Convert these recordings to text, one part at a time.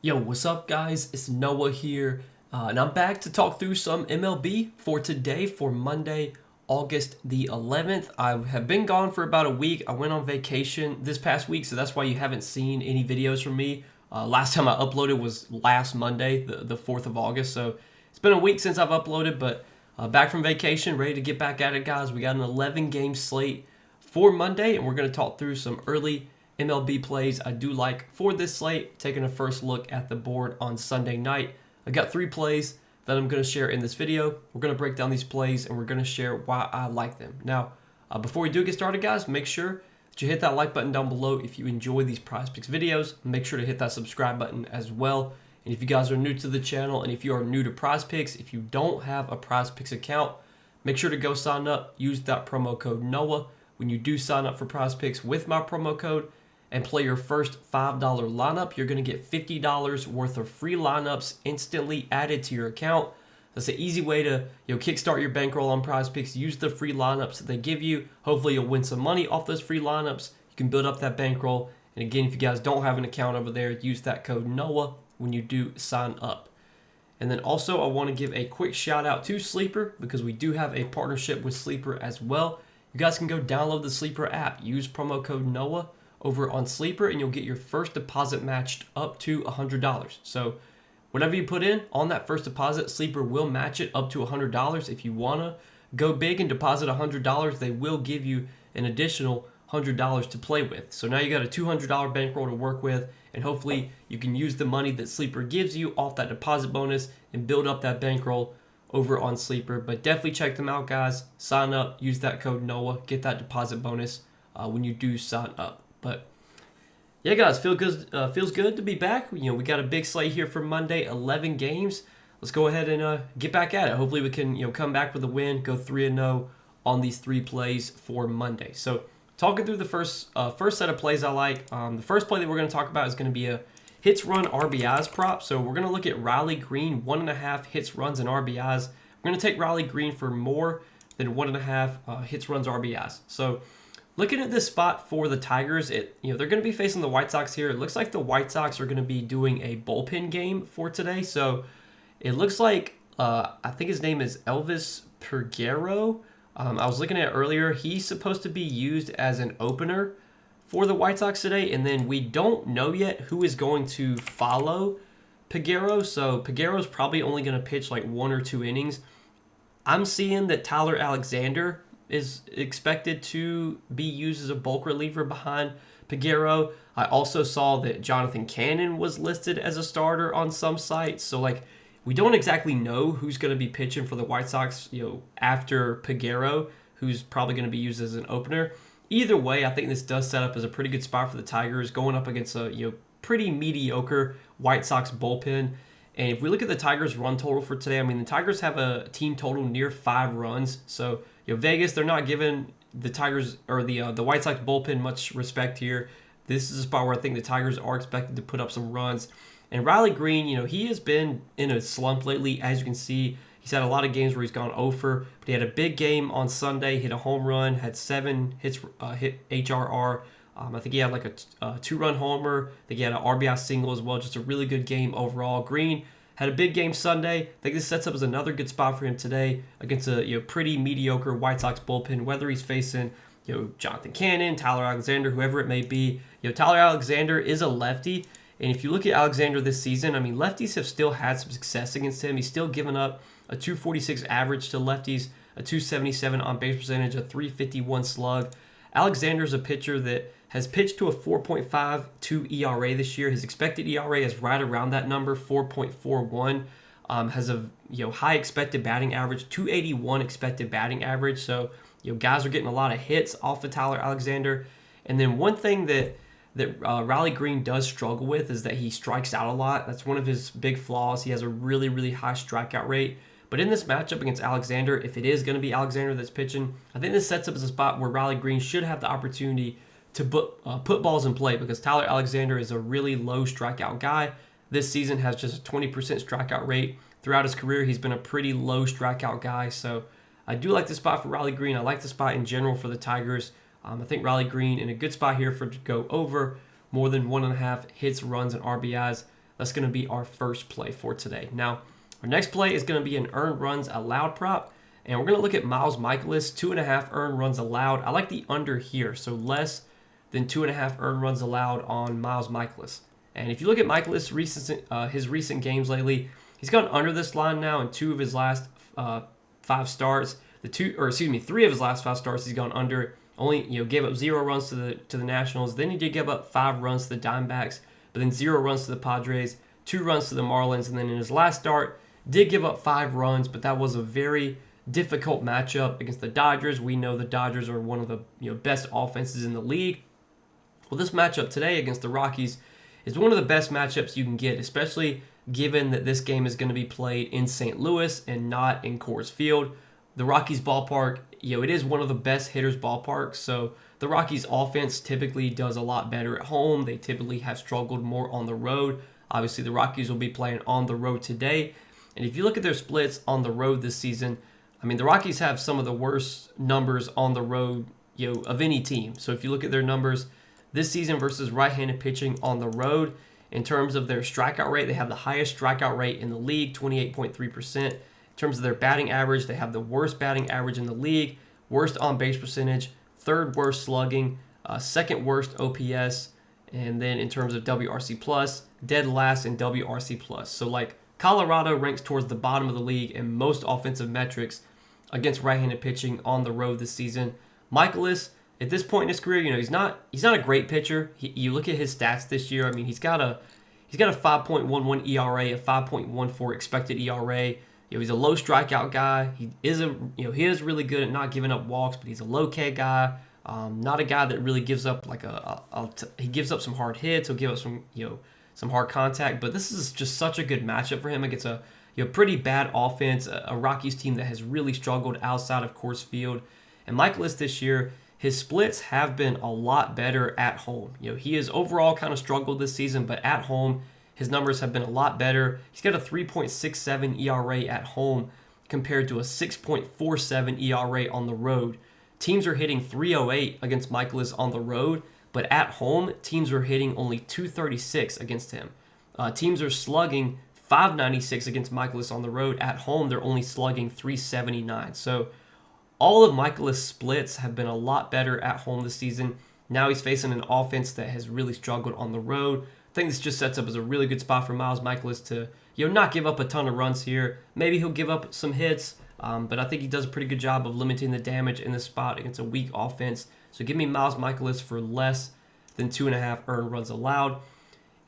Yo, what's up, guys? It's Noah here, and I'm back to talk through some MLB for today, for Monday, August the 11th. I have been gone for about a week. I went on vacation this past week, so that's why you haven't seen any videos from me. Last time I uploaded was last Monday, the 4th of August, so it's been a week since I've uploaded, but back from vacation, ready to get back at it, guys. We got an 11-game slate for Monday, and we're going to talk through some early MLB plays I do like for this slate, taking a first look at the board on Sunday night. I got 3 plays that I'm going to share in this video. We're going to break down these plays and we're going to share why I like them. Now, before we do get started, guys, make sure that you hit that like button down below if you enjoy these Prizepicks videos. Make sure to hit that subscribe button as well. And if you guys are new to the channel and if you are new to Prizepicks, if you don't have a Prizepicks account, make sure to go sign up. Use that promo code NOAH when you do sign up for Prizepicks with my promo code and play your first $5 lineup. You're going to get $50 worth of free lineups instantly added to your account. That's an easy way to kickstart your bankroll on Prizepicks. Use the free lineups that they give you. Hopefully you'll win some money off those free lineups. You can build up that bankroll. And again, if you guys don't have an account over there, use that code NOAH when you do sign up. And then also I want to give a quick shout out to Sleeper, because we do have a partnership with Sleeper as well. You guys can go download the Sleeper app. Use promo code NOAH over on Sleeper, and you'll get your first deposit matched up to $100. So whatever you put in on that first deposit, Sleeper will match it up to $100. If you want to go big and deposit $100, they will give you an additional $100 to play with. So now you got a $200 bankroll to work with, and hopefully you can use the money that Sleeper gives you off that deposit bonus and build up that bankroll over on Sleeper. But definitely check them out, guys. Sign up, use that code NOAH, get that deposit bonus when you do sign up. But yeah, guys, feels good to be back. We got a big slate here for Monday, 11 games. Let's go ahead and get back at it. Hopefully we can come back with a win, go 3-0 on these 3 plays for Monday. So talking through the first set of plays I like. The first play that we're going to talk about is going to be a hits, run, RBIs prop. So we're going to look at Riley Green, 1.5 hits, runs, and RBIs. We're going to take Riley Green for more than 1.5 hits, runs, RBIs. So looking at this spot for the Tigers, they're going to be facing the White Sox here. It looks like the White Sox are going to be doing a bullpen game for today. So it looks like, I think his name is Elvis Peguero. I was looking at it earlier. He's supposed to be used as an opener for the White Sox today. And then we don't know yet who is going to follow Peguero. So Peguero's probably only going to pitch like 1 or 2 innings. I'm seeing that Tyler Alexander is expected to be used as a bulk reliever behind Peguero. I also saw that Jonathan Cannon was listed as a starter on some sites. So we don't exactly know who's going to be pitching for the White Sox, after Peguero, who's probably going to be used as an opener. Either way, I think this does set up as a pretty good spot for the Tigers going up against a pretty mediocre White Sox bullpen. And if we look at the Tigers' run total for today, the Tigers have a team total near 5 runs. So Vegas, they're not giving the Tigers or the White Sox bullpen much respect here. This is a spot where I think the Tigers are expected to put up some runs. And Riley Green, he has been in a slump lately. As you can see, he's had a lot of games where he's gone over, but he had a big game on Sunday, hit a home run, had 7 hits, hit HRR. I think he had like a 2-run homer. I think he had an RBI single as well. Just a really good game overall. Green had a big game Sunday. I think this sets up as another good spot for him today against a pretty mediocre White Sox bullpen, whether he's facing Jonathan Cannon, Tyler Alexander, whoever it may be. Tyler Alexander is a lefty, and if you look at Alexander this season, lefties have still had some success against him. He's still given up a 246 average to lefties, a 277 on base percentage, a 351 slug. Alexander's a pitcher that has pitched to a 4.52 ERA this year. His expected ERA is right around that number, 4.41. Has a high expected batting average, 281 expected batting average. So guys are getting a lot of hits off of Tyler Alexander. And then one thing that Riley Green does struggle with is that he strikes out a lot. That's one of his big flaws. He has a really, really high strikeout rate. But in this matchup against Alexander, if it is going to be Alexander that's pitching, I think this sets up as a spot where Riley Green should have the opportunity to put balls in play, because Tyler Alexander is a really low strikeout guy. This season has just a 20% strikeout rate. Throughout his career, he's been a pretty low strikeout guy. So I do like the spot for Riley Green. I like the spot in general for the Tigers. I think Riley Green in a good spot here to go over more than 1.5 hits, runs, and RBIs. That's going to be our first play for today. Now, our next play is going to be an earned runs allowed prop. And we're going to look at Miles Michaelis, 2.5 earned runs allowed. I like the under here, so less than 2.5 earned runs allowed on Miles Michaelis. And if you look at Michaelis' his recent games lately, he's gone under this line now in 2 of his last 5 starts. 3 of his last 5 starts he's gone under. Only gave up 0 runs to the Nationals. Then he did give up 5 runs to the Diamondbacks, but then 0 runs to the Padres, 2 runs to the Marlins, and then in his last start did give up 5 runs, but that was a very difficult matchup against the Dodgers. We know the Dodgers are one of the best offenses in the league. Well, this matchup today against the Rockies is one of the best matchups you can get, especially given that this game is going to be played in St. Louis and not in Coors Field. The Rockies ballpark, it is one of the best hitters ballparks, so the Rockies offense typically does a lot better at home. They typically have struggled more on the road. Obviously, the Rockies will be playing on the road today. And if you look at their splits on the road this season, the Rockies have some of the worst numbers on the road, of any team. So if you look at their numbers this season versus right-handed pitching on the road, in terms of their strikeout rate, they have the highest strikeout rate in the league, 28.3%. In terms of their batting average, they have the worst batting average in the league, worst on-base percentage, 3rd worst slugging, 2nd worst OPS, and then in terms of WRC+, dead last in WRC+. So Colorado ranks towards the bottom of the league in most offensive metrics against right-handed pitching on the road this season. Michaelis, at this point in his career, he's not a great pitcher. You look at his stats this year. He's got a 5.11 ERA, a 5.14 expected ERA. He's a low strikeout guy. He is really good at not giving up walks, but he's a low K guy. Not a guy that really gives up he gives up some hard hits. He'll give up some hard contact. But this is just such a good matchup for him against a pretty bad offense, a Rockies team that has really struggled outside of Coors Field. And Michaelis this year, his splits have been a lot better at home. He has overall kind of struggled this season, but at home, his numbers have been a lot better. He's got a 3.67 ERA at home compared to a 6.47 ERA on the road. Teams are hitting 308 against Michaelis on the road, but at home, teams are hitting only 236 against him. Teams are slugging 596 against Michaelis on the road. At home, they're only slugging 379. So all of Michaelis' splits have been a lot better at home this season. Now he's facing an offense that has really struggled on the road. I think this just sets up as a really good spot for Miles Michaelis to not give up a ton of runs here. Maybe he'll give up some hits, but I think he does a pretty good job of limiting the damage in this spot against a weak offense. So give me Miles Michaelis for less than 2.5 earned runs allowed.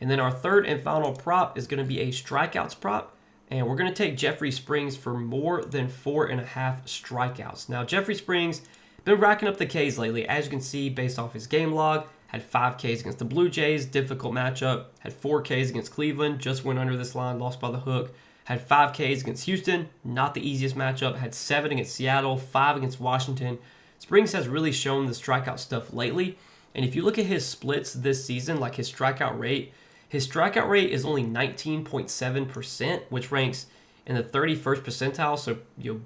And then our third and final prop is going to be a strikeouts prop. And we're going to take Jeffrey Springs for more than 4.5 strikeouts. Now, Jeffrey Springs been racking up the Ks lately. As you can see, based off his game log, had 5 Ks against the Blue Jays, difficult matchup. Had 4 Ks against Cleveland, just went under this line, lost by the hook. Had 5 Ks against Houston, not the easiest matchup. Had 7 against Seattle, 5 against Washington. Springs has really shown the strikeout stuff lately. And if you look at his splits this season, his strikeout rate is only 19.7%, which ranks in the 31st percentile, so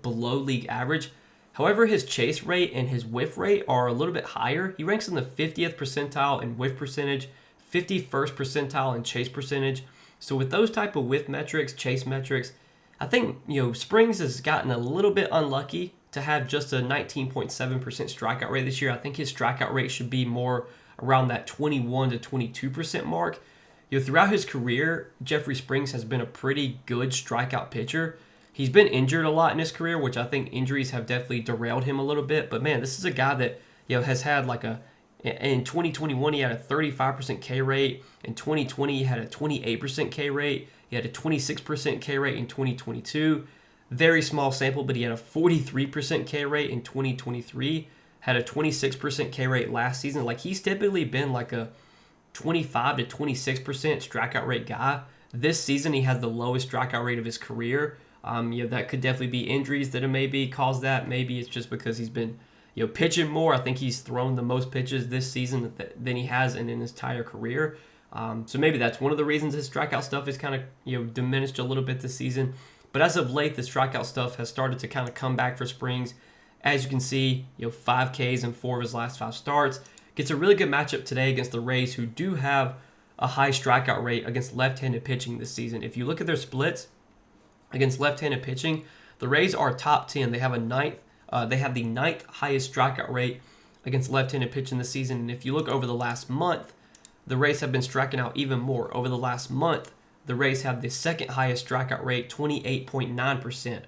below league average. However, his chase rate and his whiff rate are a little bit higher. He ranks in the 50th percentile in whiff percentage, 51st percentile in chase percentage. So with those type of whiff metrics, chase metrics, I think Springs has gotten a little bit unlucky to have just a 19.7% strikeout rate this year. I think his strikeout rate should be more around that 21 to 22% mark. Throughout his career, Jeffrey Springs has been a pretty good strikeout pitcher. He's been injured a lot in his career, which I think injuries have definitely derailed him a little bit. But man, this is a guy that has had in 2021 he had a 35% K rate. In 2020 he had a 28% K rate. He had a 26% K rate in 2022. Very small sample, but he had a 43% K rate in 2023. Had a 26% K rate last season. He's typically been a 25 to 26% strikeout rate guy. This season, he has the lowest strikeout rate of his career. That could definitely be injuries that have maybe caused that. Maybe it's just because he's been, pitching more. I think he's thrown the most pitches this season than he has in his entire career. So maybe that's one of the reasons his strikeout stuff is kind of, diminished a little bit this season. But as of late, the strikeout stuff has started to kind of come back for Springs. As you can see, 5 Ks in 4 of his last 5 starts. Gets a really good matchup today against the Rays, who do have a high strikeout rate against left-handed pitching this season. If you look at their splits against left-handed pitching, the Rays are top 10. They have the ninth highest strikeout rate against left-handed pitching this season. And if you look over the last month, the Rays have been striking out even more. Over the last month, the Rays have the second highest strikeout rate, 28.9%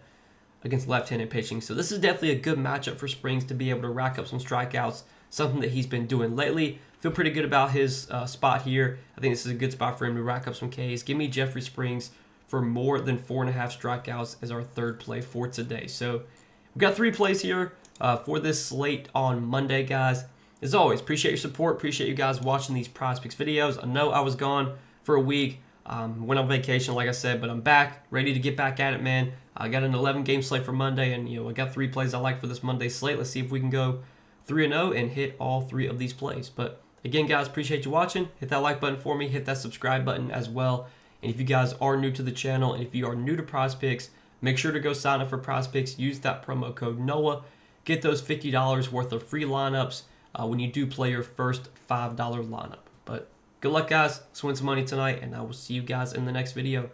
against left-handed pitching. So this is definitely a good matchup for Springs to be able to rack up some strikeouts, something that he's been doing lately. Feel pretty good about his spot here. I think this is a good spot for him to rack up some Ks. Give me Jeffrey Springs for more than 4.5 strikeouts as our third play for today. So we've got 3 plays here for this slate on Monday, guys. As always, appreciate your support. Appreciate you guys watching these Prizepicks videos. I know I was gone for a week. Went on vacation, like I said, but I'm back, ready to get back at it, man. I got an 11-game slate for Monday, and I got 3 plays I like for this Monday slate. Let's see if we can go 3-0 and hit all 3 of these plays. But again, guys, appreciate you watching. Hit that like button for me. Hit that subscribe button as well. And if you guys are new to the channel, and if you are new to Prizepicks, make sure to go sign up for Prizepicks. Use that promo code NOAH. Get those $50 worth of free lineups when you do play your first $5 lineup. But good luck, guys. Let's win some money tonight, and I will see you guys in the next video.